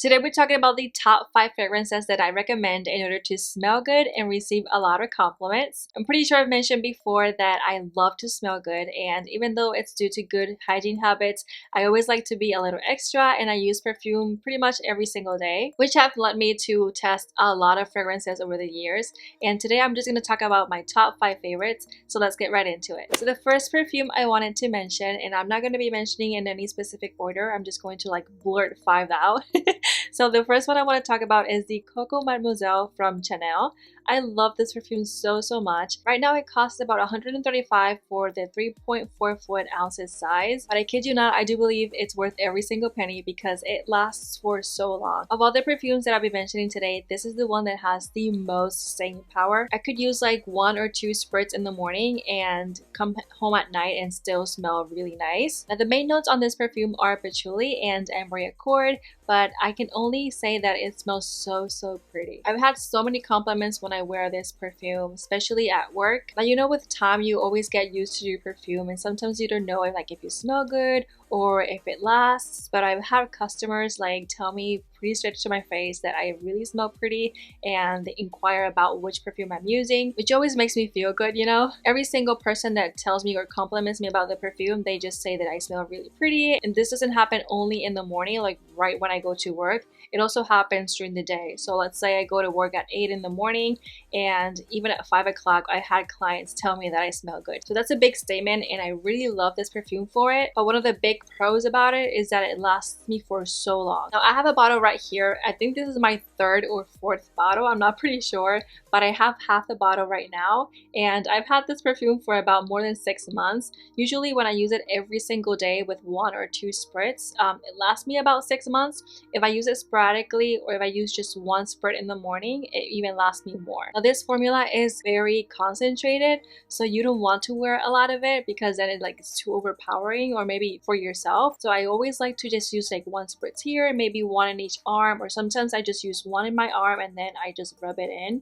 Today we're talking about the top 5 fragrances that I recommend in order to smell good and receive a lot of compliments. I'm pretty sure I've mentioned before that I love to smell good, and even though it's due to good hygiene habits, I always like to be a little extra, and I use perfume pretty much every single day, which have led me to test a lot of fragrances over the years. And today I'm just going to talk about my top 5 favorites, so let's get right into it. So the first perfume I wanted to mention, and I'm not going to be mentioning in any specific order, I'm just going to like blurt 5 out. So the first one I want to talk about is the Coco Mademoiselle from Chanel. I love this perfume so much. Right now it costs about $135 for the 3.4 fluid ounces size, but I kid you not, I do believe it's worth every single penny because it lasts for so long. Of all the perfumes that I'll be mentioning today, this is the one that has the most staying power. I could use like 1 or 2 spritz in the morning and come home at night and still smell really nice. Now the main notes on this perfume are patchouli and amber accord, but I can only say that it smells so pretty. I've had so many compliments when I wear this perfume, especially at work. Now, you know, with time you always get used to your perfume, and sometimes you don't know if you smell good or if it lasts, but I've had customers like tell me pretty straight to my face that I really smell pretty, and they inquire about which perfume I'm using, which always makes me feel good, you know? Every single person that tells me or compliments me about the perfume, they just say that I smell really pretty. And this doesn't happen only in the morning, like right when I go to work. It also happens during the day. So let's say I go to work at 8 in the morning, and even at 5 o'clock I had clients tell me that I smell good. So that's a big statement, and I really love this perfume for it. But one of the big pros about it is that it lasts me for so long. Now I have a bottle right here. I think this is my 3rd or 4th bottle, I'm not pretty sure, but I have half the bottle right now, and I've had this perfume for about more than 6 months. Usually when I use it every single day with 1 or 2 spritz, it lasts me about 6 months. If I use it sporadically or if I use just 1 spritz in the morning, it even lasts me more. Now this formula is very concentrated, so you don't want to wear a lot of it because then it's too overpowering, or maybe for yourself. So I always like to just use like 1 spritz here, maybe 1 in each arm, or sometimes I just use 1 in my arm and then I just rub it in.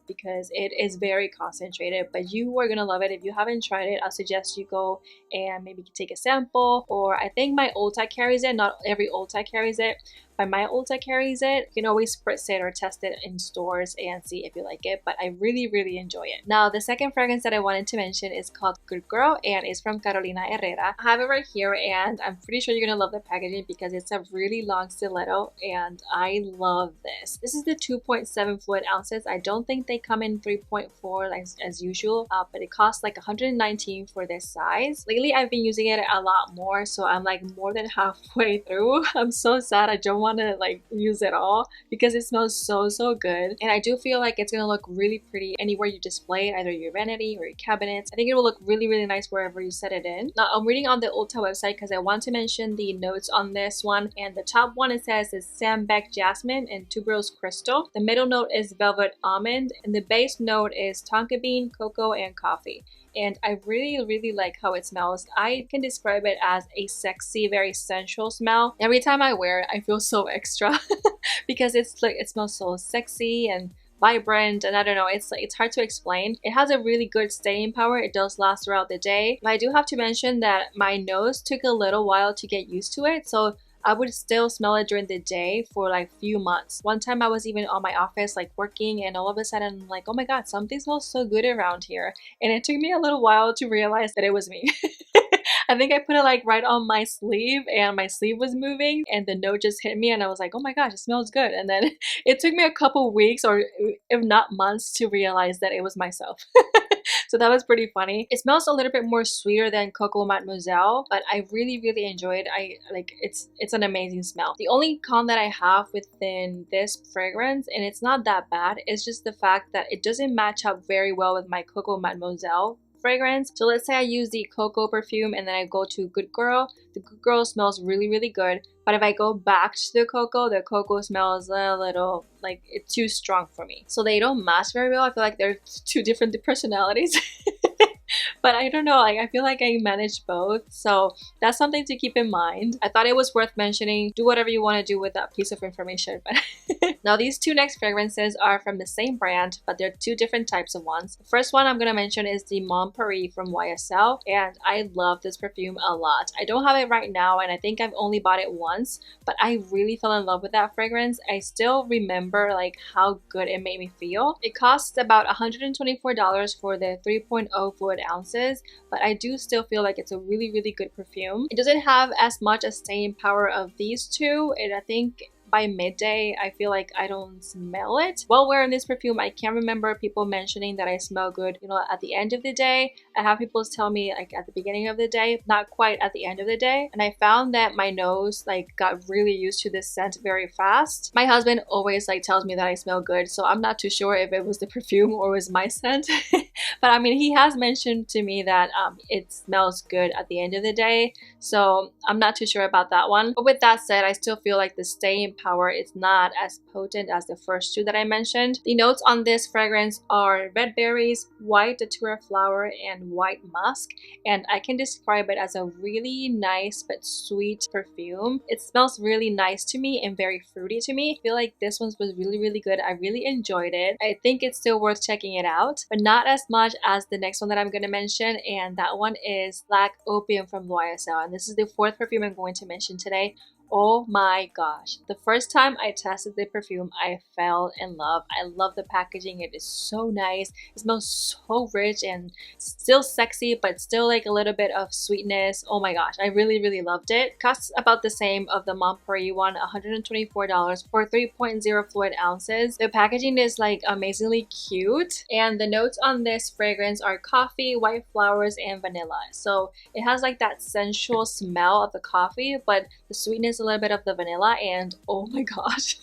Because it is very concentrated, but you are gonna love it. If you haven't tried it, I'll suggest you go and maybe take a sample, or I think my Ulta carries it. Not every Ulta carries it, but my Ulta carries it. You can always spritz it or test it in stores and see if you like it, but I really enjoy it. Now the second fragrance that I wanted to mention is called Good Girl, and it's from Carolina Herrera. I have it right here, and I'm pretty sure you're gonna love the packaging because it's a really long stiletto, and I love this. This is the 2.7 fluid ounces. I don't think they come in 3.4 like as usual, but it costs like $119 for this size. Lately I've been using it a lot more, so I'm like more than halfway through. I'm so sad I don't want to like use it all because it smells so good, and I do feel like it's gonna look really pretty anywhere you display it, either your vanity or your cabinets. I think it will look really nice wherever you set it in. Now I'm reading on the Ulta website because I want to mention the notes on this one, and the top one, it says is Sambeck Jasmine and Tuberose Crystal. The middle note is Velvet Almond, and the base note is tonka bean, cocoa, and coffee. And I really like how it smells. I can describe it as a sexy, very sensual smell. Every time I wear it, I feel so extra because it's like it smells so sexy and vibrant, and I don't know, it's hard to explain. It has a really good staying power. It does last throughout the day. But I do have to mention that my nose took a little while to get used to it, so I would still smell it during the day for like few months. One time I was even on my office like working, and all of a sudden I'm like, oh my god, something smells so good around here, and it took me a little while to realize that it was me. I think I put it like right on my sleeve, and my sleeve was moving, and the note just hit me, and I was like, oh my gosh, it smells good. And then it took me a couple weeks, or if not months, to realize that it was myself. So that was pretty funny. It smells a little bit more sweeter than Coco Mademoiselle, but I really enjoy it. It's an amazing smell. The only con that I have within this fragrance, and it's not that bad, is just the fact that it doesn't match up very well with my Coco Mademoiselle fragrance. So let's say I use the cocoa perfume and then I go to Good Girl. The Good Girl smells really good, but if I go back to the cocoa smells a little like it's too strong for me. So they don't match very well. I feel like they're 2 different personalities. But I don't know, like I feel like I manage both, so that's something to keep in mind. I thought it was worth mentioning. Do whatever you want to do with that piece of information. But now these two next fragrances are from the same brand, but they're two different types of ones. The first one I'm gonna mention is the Mon Paris from YSL, and I love this perfume a lot. I don't have it right now, and I think I've only bought it once, but I really fell in love with that fragrance. I still remember like how good it made me feel. It costs about $124 for the 3.0 fluid ounces, but I do still feel like it's a really good perfume. It doesn't have as much a staying power of these two, and I think by midday, I feel like I don't smell it. While wearing this perfume, I can't remember people mentioning that I smell good, you know, at the end of the day. I have people tell me like at the beginning of the day, not quite at the end of the day. And I found that my nose like got really used to this scent very fast. My husband always like tells me that I smell good, so I'm not too sure if it was the perfume or was my scent. But I mean, he has mentioned to me that it smells good at the end of the day, so I'm not too sure about that one. But with that said, I still feel like the staying power is not as potent as the first two that I mentioned. The notes on this fragrance are red berries, white datura flower, and white musk, and I can describe it as a really nice but sweet perfume. It smells really nice to me and very fruity to me. I feel like this one was really good. I really enjoyed it. I think it's still worth checking it out, but not as much as the next one that I'm going to mention, and that one is Black Opium from YSL, and this is the fourth perfume I'm going to mention today. Oh my gosh, the first time I tested the perfume, I fell in love. I love the packaging. It is so nice. It smells so rich and still sexy, but still like a little bit of sweetness. Oh my gosh, I really loved it. Costs about the same of the Mon Paris one, $124 for 3.0 fluid ounces. The packaging is like amazingly cute, and the notes on this fragrance are coffee, white flowers, and vanilla. So it has like that sensual smell of the coffee, but the sweetness a little bit of the vanilla, and oh my gosh,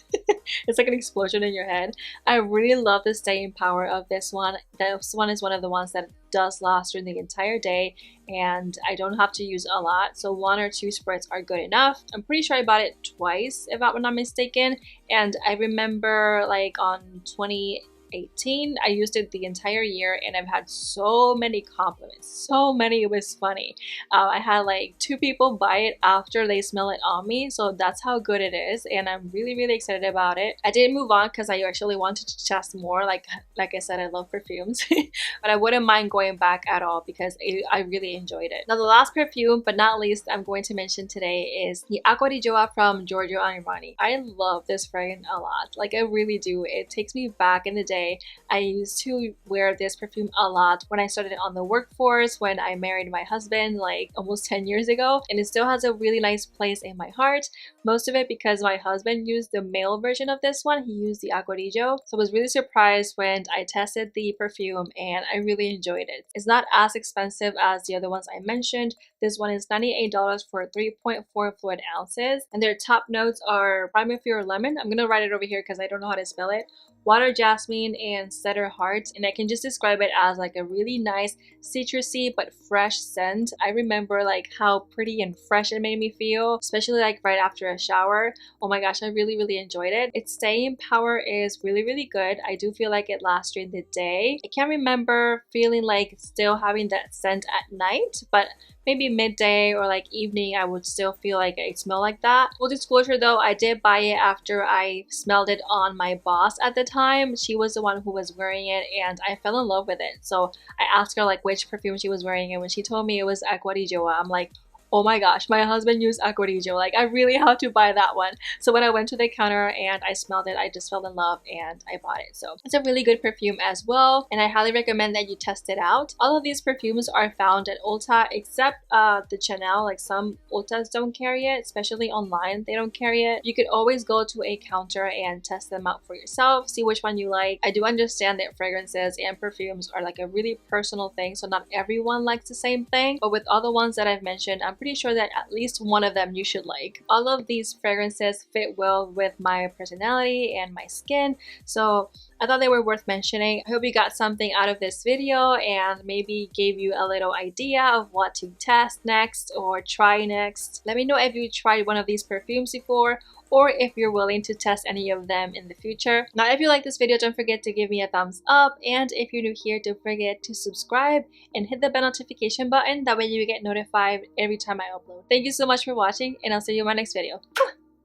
it's like an explosion in your head. I really love the staying power of this one. This one is one of the ones that does last during the entire day, and I don't have to use a lot, so 1 or 2 sprays are good enough. I'm pretty sure I bought it twice if I'm not mistaken, and I remember like on 2018 I used it the entire year, and I've had so many compliments, so many. It was funny. I had like 2 people buy it after they smell it on me, so that's how good it is, and I'm really excited about it. I didn't move on because I actually wanted to test more. Like I said, I love perfumes but I wouldn't mind going back at all because I really enjoyed it. Now the last perfume but not least I'm going to mention today is the Acqua di Gioia from Giorgio Armani. I love this fragrance a lot, like I really do. It takes me back in the day. I used to wear this perfume a lot when I started on the workforce, when I married my husband like almost 10 years ago, and it still has a really nice place in my heart. Most of it because my husband used the male version of this one. He used the Acqua di Gio, so I was really surprised when I tested the perfume and I really enjoyed it. It's not as expensive as the other ones I mentioned. This one is $98 for 3.4 fluid ounces, and their top notes are Primavera Lemon. I'm gonna write it over here because I don't know how to spell it. Water jasmine and cedar heart, and I can just describe it as like a really nice citrusy but fresh scent. I remember like how pretty and fresh it made me feel, especially like right after a shower. Oh my gosh, I really enjoyed it. Its staying power is really good. I do feel like it lasts during the day. I can't remember feeling like still having that scent at night, but maybe midday or like evening I would still feel like I smell like that. Full disclosure though, I did buy it after I smelled it on my boss at the time. She was the one who was wearing it and I fell in love with it. So I asked her like which perfume she was wearing, and when she told me it was Acqua di Gioia, I'm like, oh my gosh, my husband used Acqua di Gio. Like I really have to buy that one. So when I went to the counter and I smelled it, I just fell in love and I bought it. So it's a really good perfume as well, and I highly recommend that you test it out. All of these perfumes are found at Ulta except the Chanel. Like some Ultas don't carry it, especially online they don't carry it. You could always go to a counter and test them out for yourself, see which one you like. I do understand that fragrances and perfumes are like a really personal thing, so not everyone likes the same thing, but with all the ones that I've mentioned, I'm pretty sure that at least one of them you should like. All of these fragrances fit well with my personality and my skin, so I thought they were worth mentioning. I hope you got something out of this video and maybe gave you a little idea of what to test next or try next. Let me know if you tried one of these perfumes before or if you're willing to test any of them in the future. Now, if you like this video, don't forget to give me a thumbs up, and if you're new here, don't forget to subscribe and hit the bell notification button. That way you get notified every time I upload. Thank you so much for watching, and I'll see you in my next video.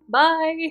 Bye!